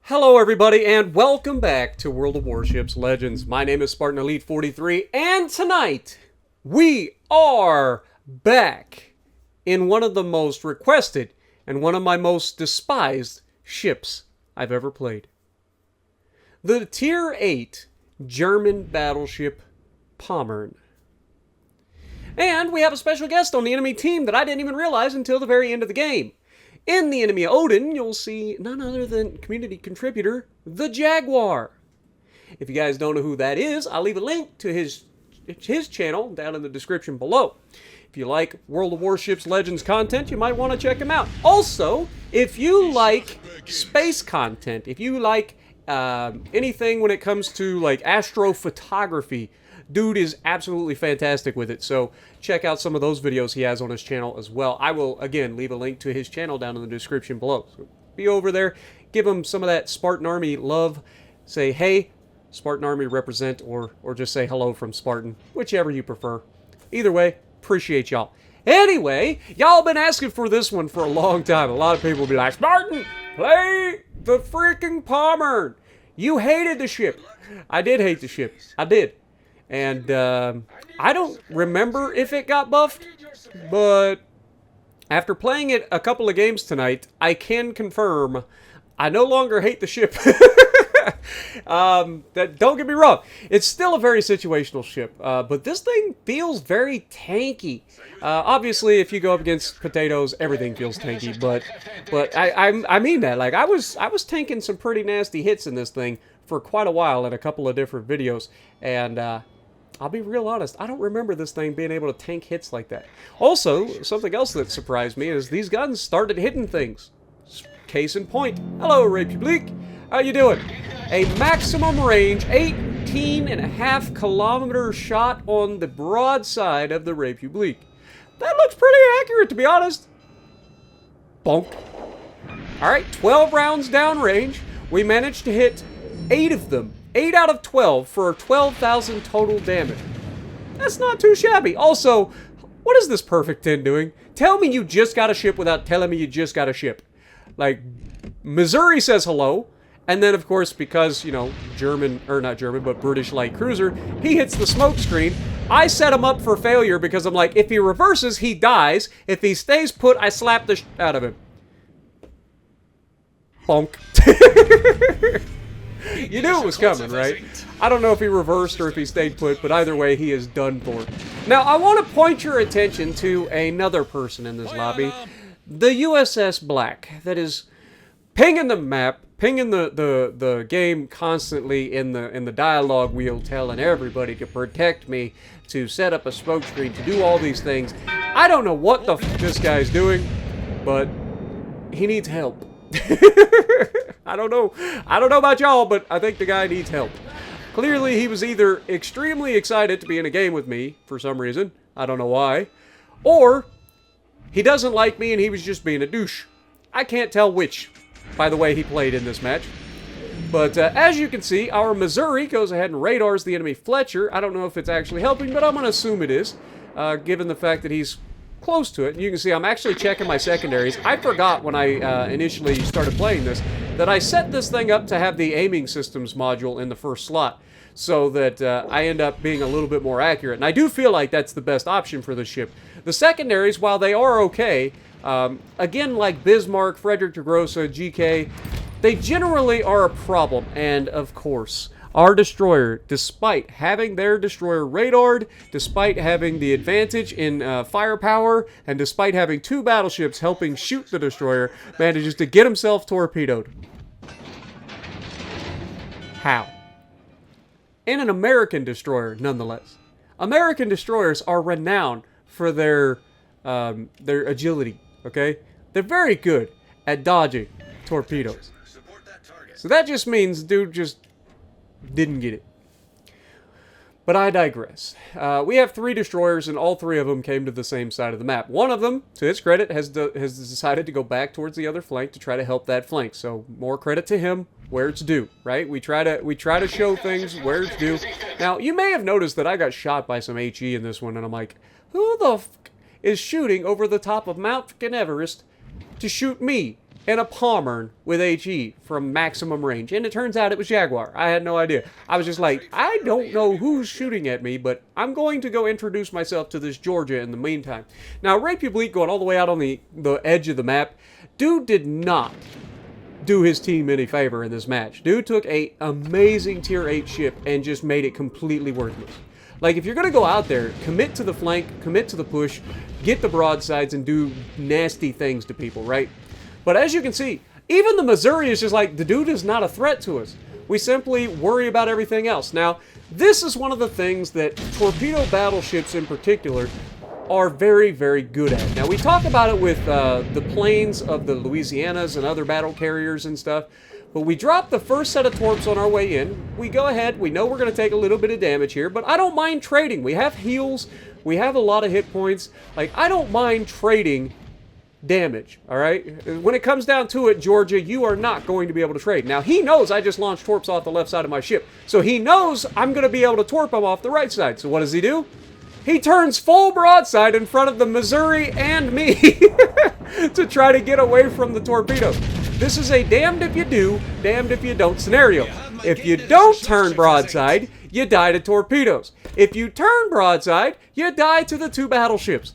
Hello everybody and welcome back to World of Warships Legends. My name is Spartan Elite 43 and tonight we are back in one of the most requested and one of my most despised ships I've ever played. The Tier 8 German battleship Pommern. And we have a special guest on the enemy team that I didn't even realize until the very end of the game. In the enemy Odin, you'll see none other than community contributor, the Jaguar. If you guys don't know who that is, I'll leave a link to his channel down in the description below. If you like World of Warships Legends content, you might want to check him out. Also, if you like space content, if you like anything when it comes to like astrophotography, dude is absolutely fantastic with it, so check out some of those videos he has on his channel as well. I will, again, leave a link to his channel down in the description below. So be over there, give him some of that Spartan Army love, say, hey, Spartan Army represent, or just say hello from Spartan, whichever you prefer. Either way, appreciate y'all. Anyway, y'all been asking for this one for a long time. A lot of people will be like, Spartan, play the freaking Pommern. You hated the ship. I did hate the ship. I did. And I don't remember if it got buffed, but after playing it a couple of games tonight, I can confirm I no longer hate the ship. Don't get me wrong, it's still a very situational ship, but this thing feels very tanky. Obviously, if you go up against potatoes, everything feels tanky, but I mean that. Like, I was tanking some pretty nasty hits in this thing for quite a while in a couple of different videos, and I'll be real honest, I don't remember this thing being able to tank hits like that. Also, something else that surprised me is these guns started hitting things. Case in point. Hello, Republique. How you doing? A maximum range 18.5 kilometer shot on the broadside of the Republique. That looks pretty accurate, to be honest. Bonk. Alright, 12 rounds downrange. We managed to hit 8 of them. 8 out of 12 for 12,000 total damage. That's not too shabby. Also, what is this Perfect 10 doing? Tell me you just got a ship without telling me you just got a ship. Like, Missouri says hello, and then, of course, because, you know, not German, but British light cruiser, he hits the smoke screen. I set him up for failure because I'm like, if he reverses, he dies. If he stays put, I slap the out of him. Bonk. You knew it was coming, right? I don't know if he reversed or if he stayed put, but either way, he is done for. Now, I want to point your attention to another person in this lobby. The USS Black, that is pinging the map, pinging the game constantly in the dialogue wheel, telling everybody to protect me, to set up a smoke screen, to do all these things. I don't know what the f this guy's doing, but he needs help. I don't know about y'all, but I think the guy needs help. Clearly, he was either extremely excited to be in a game with me for some reason, I don't know why, or he doesn't like me and he was just being a douche. I can't tell which, by the way he played in this match. But as you can see, our Missouri goes ahead and radars the enemy Fletcher. I don't know if it's actually helping, but I'm going to assume it is, given the fact that he's close to it. And you can see I'm actually checking my secondaries. I forgot when I initially started playing this that I set this thing up to have the aiming systems module in the first slot, so that I end up being a little bit more accurate. And I do feel like that's the best option for the ship. The secondaries, while they are okay, again, like Bismarck, Frederick de Grossa, GK, they generally are a problem. And of course, our destroyer, despite having their destroyer radared, despite having the advantage in firepower, and despite having 2 battleships helping shoot the destroyer, manages to get himself torpedoed. How? And an American destroyer, nonetheless. American destroyers are renowned for their agility, okay? They're very good at dodging torpedoes. So that just means dude just didn't get it. But I digress. We have 3 destroyers, and all 3 of them came to the same side of the map. One of them, to his credit, has decided to go back towards the other flank to try to help that flank. So more credit to him where it's due, right? We try to show things where it's due. Now, you may have noticed that I got shot by some HE in this one, and I'm like, who the f is shooting over the top of Mount Everest to shoot me? and a Pommern with HE from maximum range. And it turns out it was Jaguar. I had no idea. I was just like, I don't know who's shooting at me, but I'm going to go introduce myself to this Georgia in the meantime. Now, Republique going all the way out on the edge of the map, dude did not do his team any favor in this match. Dude took a amazing tier 8 ship and just made it completely worthless. Like, if you're going to go out there, commit to the flank, commit to the push, get the broadsides, and do nasty things to people, right? But as you can see, even the Missouri is just like, the dude is not a threat to us. We simply worry about everything else. Now, this is one of the things that torpedo battleships in particular are very, very good at. Now, we talk about it with the planes of the Louisianas and other battle carriers and stuff, but we drop the first set of torps on our way in. We go ahead, we know we're going to take a little bit of damage here, but I don't mind trading. We have heals, we have a lot of hit points. Like, I don't mind trading damage, all right? When it comes down to it, Georgia, you are not going to be able to trade. Now, he knows I just launched torps off the left side of my ship, so he knows I'm going to be able to torp him off the right side. So what does he do? He turns full broadside in front of the Missouri and me to try to get away from the torpedoes. This is a damned if you do, damned if you don't scenario. If you don't turn broadside, you die to torpedoes. If you turn broadside, you die to the 2 battleships.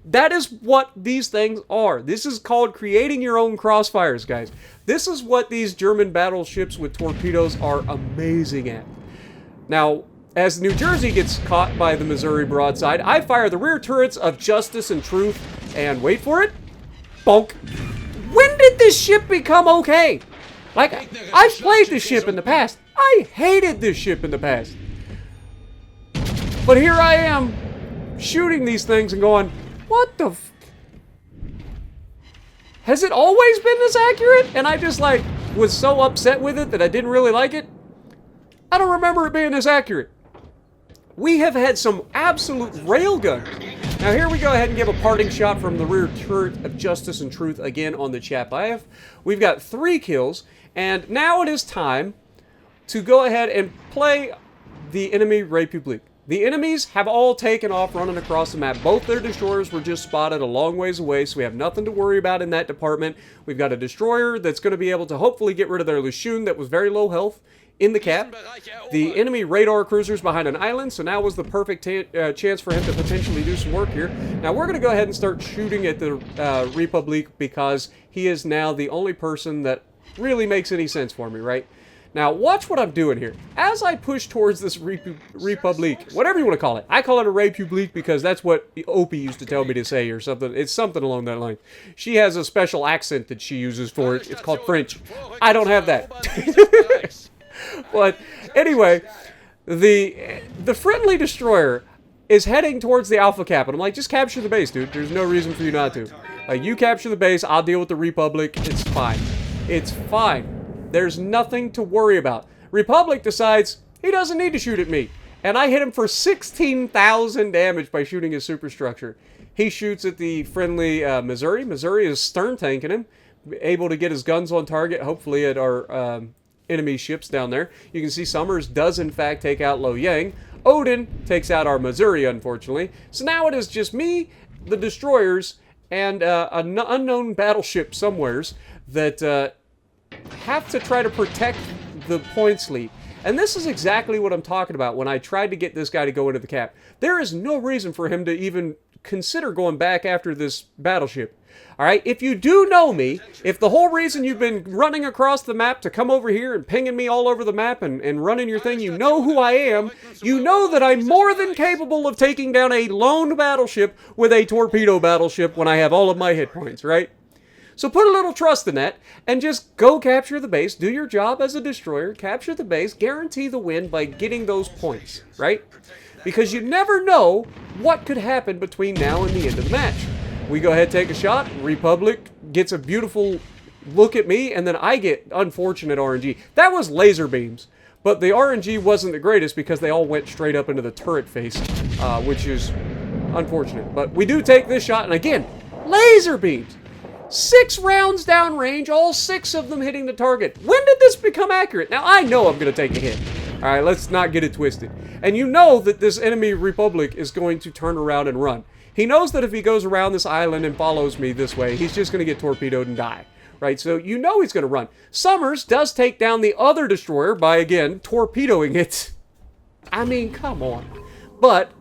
That is what these things are. This is called creating your own crossfires, guys. This is what these German battleships with torpedoes are amazing at. Now, as New Jersey gets caught by the Missouri broadside, I fire the rear turrets of Justice and Truth, and wait for it, bonk. When did this ship become okay? Like, I've played this ship in the past. I hated this ship in the past. But here I am, shooting these things and going, what the f... Has it always been this accurate? And I just, like, was so upset with it that I didn't really like it. I don't remember it being this accurate. We have had some absolute railguns. Now here we go ahead and give a parting shot from the rear turret of Justice and Truth again on the Chapayev. We've got 3 kills, and now it is time to go ahead and play the enemy Republique. The enemies have all taken off running across the map. Both their destroyers were just spotted a long ways away, so we have nothing to worry about in that department. We've got a destroyer that's going to be able to hopefully get rid of their Lushun that was very low health in the cap. The enemy radar cruiser's behind an island, so now was the perfect chance for him to potentially do some work here. Now we're going to go ahead and start shooting at the Republique because he is now the only person that really makes any sense for me, right? Now watch what I'm doing here. As I push towards this Republique, whatever you want to call it. I call it a Republique because that's what Opie used to tell me to say or something. It's something along that line. She has a special accent that she uses for it. It's called French. I don't have that. But anyway, the friendly destroyer is heading towards the Alpha Cap, and I'm like, just capture the base, dude. There's no reason for you not to. You capture the base, I'll deal with the Republic. It's fine. It's fine. There's nothing to worry about. Republic decides he doesn't need to shoot at me, and I hit him for 16,000 damage by shooting his superstructure. He shoots at the friendly Missouri. Missouri is stern tanking him, able to get his guns on target, hopefully at our enemy ships down there. You can see Summers does in fact take out Lo Yang. Odin takes out our Missouri, unfortunately. So now it is just me, the destroyers, and an unknown battleship somewheres that have to try to protect the points lead. And this is exactly what I'm talking about when I tried to get this guy to go into the cap. There is no reason for him to even consider going back after this battleship. Alright, if you do know me, if the whole reason you've been running across the map to come over here and pinging me all over the map and running your thing, you know who I am, you know that I'm more than capable of taking down a lone battleship with a torpedo battleship when I have all of my hit points, right? So put a little trust in that, and just go capture the base, do your job as a destroyer, capture the base, guarantee the win by getting those points, right? Because you never know what could happen between now and the end of the match. We go ahead, take a shot, Republic gets a beautiful look at me, and then I get unfortunate RNG. That was laser beams, but the RNG wasn't the greatest because they all went straight up into the turret face, which is unfortunate. But we do take this shot, and again, laser beams. 6 rounds downrange, all 6 of them hitting the target. When did this become accurate? Now, I know I'm going to take a hit. All right, let's not get it twisted. And you know that this enemy Republic is going to turn around and run. He knows that if he goes around this island and follows me this way, he's just going to get torpedoed and die. right? So you know he's going to run. Summers does take down the other destroyer by, again, torpedoing it. I mean, come on. But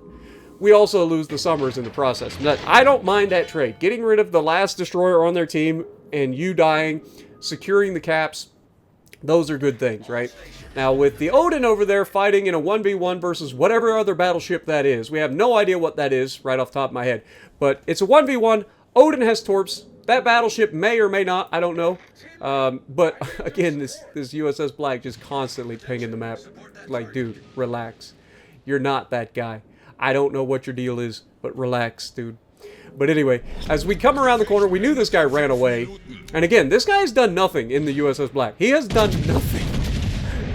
we also lose the Summers in the process. I don't mind that trade. Getting rid of the last destroyer on their team and you dying, securing the caps, those are good things, right? Now, with the Odin over there fighting in a 1v1 versus whatever other battleship that is, we have no idea what that is right off the top of my head. But it's a 1v1. Odin has torps. That battleship may or may not. I don't know. But, again, this USS Black just constantly pinging the map. Like, dude, relax. You're not that guy. I don't know what your deal is, but relax, dude. But anyway, as we come around the corner, we knew this guy ran away. And again, this guy has done nothing in the USS Black. He has done nothing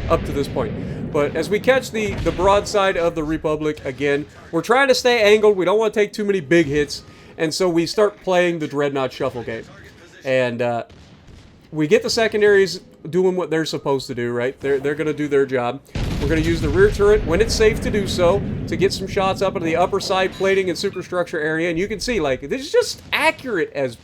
up to this point. But as we catch the broadside of the Republic again, we're trying to stay angled. We don't want to take too many big hits. And so we start playing the Dreadnought Shuffle game. And we get the secondaries doing what they're supposed to do, right? They're going to do their job. We're going to use the rear turret when it's safe to do so to get some shots up into the upper side plating and superstructure area. And you can see, like, this is just accurate as...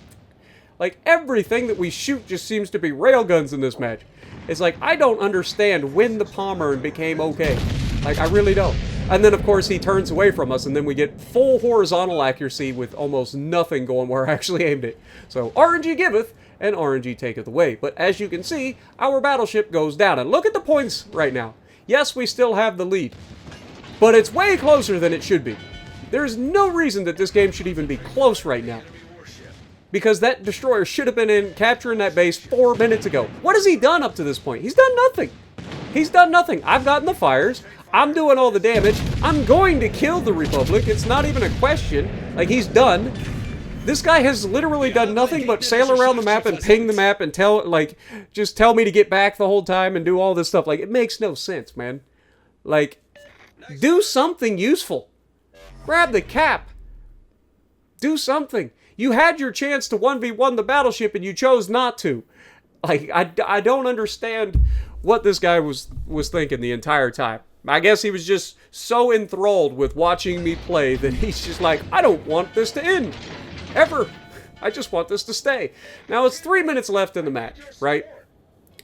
Like, everything that we shoot just seems to be railguns in this match. It's like, I don't understand when the Pommern became okay. Like, I really don't. And then, of course, he turns away from us, and then we get full horizontal accuracy with almost nothing going where I actually aimed it. So, RNG giveth, and RNG taketh away. But as you can see, our battleship goes down. And look at the points right now. Yes, we still have the lead, but it's way closer than it should be. There's no reason that this game should even be close right now, because that destroyer should have been in capturing that base 4 minutes ago. What has he done up to this point? He's done nothing. He's done nothing. I've gotten the fires. I'm doing all the damage. I'm going to kill the Republic. It's not even a question. Like, he's done. This guy has literally done nothing but sail around the map and ping the map and just tell me to get back the whole time and do all this stuff. Like, it makes no sense, man. Like, do something useful. Grab the cap. Do something. You had your chance to 1v1 the battleship and you chose not to. Like, I don't understand what this guy was thinking the entire time. I guess he was just so enthralled with watching me play that he's just like, I don't want this to end. Ever. I just want this to stay. Now, it's 3 minutes left in the match, right?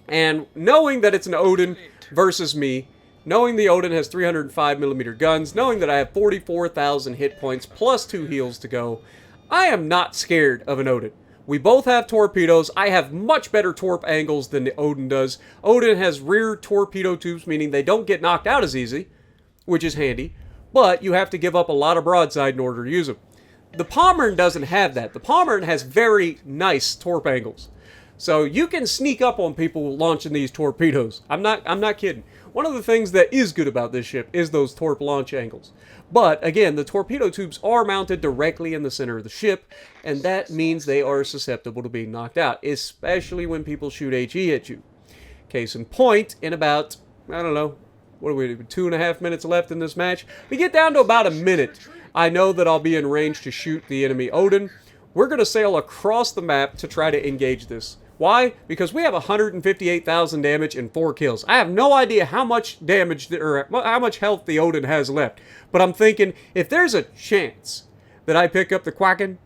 And knowing that it's an Odin versus me, knowing the Odin has 305mm guns, knowing that I have 44,000 hit points plus 2 heals to go, I am not scared of an Odin. We both have torpedoes. I have much better torp angles than the Odin does. Odin has rear torpedo tubes, meaning they don't get knocked out as easy, which is handy, but you have to give up a lot of broadside in order to use them. The Pommern doesn't have that. The Pommern has very nice torp angles. So you can sneak up on people launching these torpedoes. I'm not kidding. One of the things that is good about this ship is those torp launch angles. But again, the torpedo tubes are mounted directly in the center of the ship, and that means they are susceptible to being knocked out, especially when people shoot HE at you. Case in point, in about, I don't know, what are we, 2.5 minutes left in this match? We get down to about a minute. I know that I'll be in range to shoot the enemy Odin. We're going to sail across the map to try to engage this. Why? Because we have 158,000 damage and 4 kills. I have no idea how much damage or how much health the Odin has left. But I'm thinking, if there's a chance that I pick up the Quacken,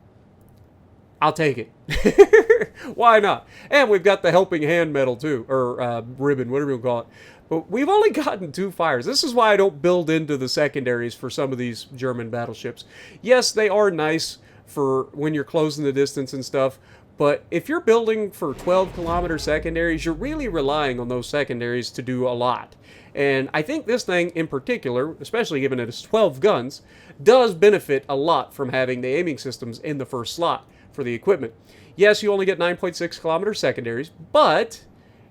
I'll take it. Why not? And we've got the helping hand medal too, or ribbon, whatever you call it. But we've only gotten 2 fires. This is why I don't build into the secondaries for some of these German battleships. Yes, they are nice for when you're closing the distance and stuff, but if you're building for 12-kilometer secondaries, you're really relying on those secondaries to do a lot. And I think this thing in particular, especially given it has 12 guns, does benefit a lot from having the aiming systems in the first slot for the equipment. Yes, you only get 9.6-kilometer secondaries, but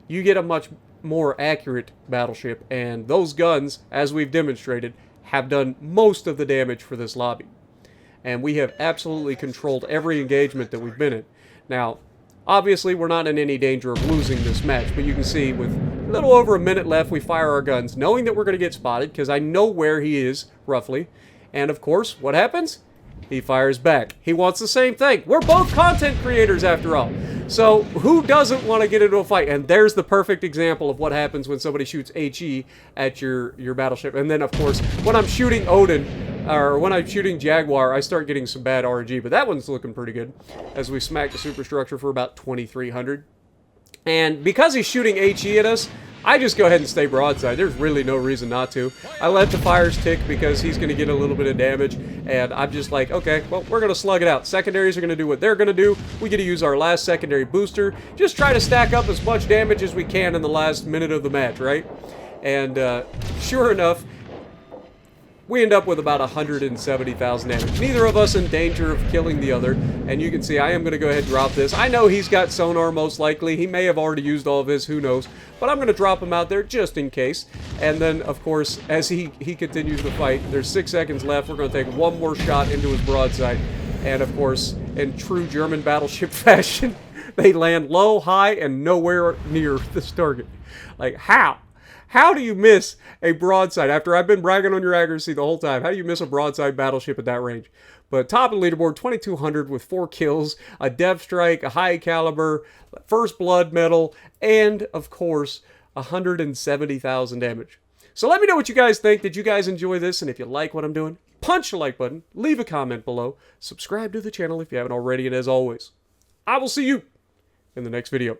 you get a much more accurate battleship, and those guns, as we've demonstrated, have done most of the damage for this lobby. And we have absolutely controlled every engagement that we've been in. Now, obviously, we're not in any danger of losing this match, but you can see with a little over a minute left, we fire our guns, knowing that we're going to get spotted, because I know where he is, roughly. And, of course, what happens? He fires back. He wants the same thing. We're both content creators, after all. So, who doesn't want to get into a fight? And there's the perfect example of what happens when somebody shoots HE at your battleship. And then, of course, when I'm shooting Odin, or when I'm shooting Jaguar, I start getting some bad RNG. But that one's looking pretty good, as we smack the superstructure for about 2,300. And because he's shooting HE at us, I just go ahead and stay broadside. There's really no reason not to. I let the fires tick because he's going to get a little bit of damage, and I'm just like, okay, well, we're going to slug it out. Secondaries are going to do what they're going to do. We get to use our last secondary booster. Just try to stack up as much damage as we can in the last minute of the match, right? And sure enough, we end up with about 170,000 damage. Neither of us in danger of killing the other. And you can see I am going to go ahead and drop this. I know he's got sonar most likely. He may have already used all of his, who knows. But I'm going to drop him out there just in case. And then, of course, as he continues the fight, there's 6 seconds left. We're going to take one more shot into his broadside. And, of course, in true German battleship fashion, they land low, high, and nowhere near this target. Like, how? How do you miss a broadside? After I've been bragging on your accuracy the whole time, how do you miss a broadside battleship at that range? But top of the leaderboard, 2,200 with 4 kills, a depth strike, a high caliber, first blood medal, and, of course, 170,000 damage. So let me know what you guys think. Did you guys enjoy this? And if you like what I'm doing, punch the like button, leave a comment below, subscribe to the channel if you haven't already, and as always, I will see you in the next video.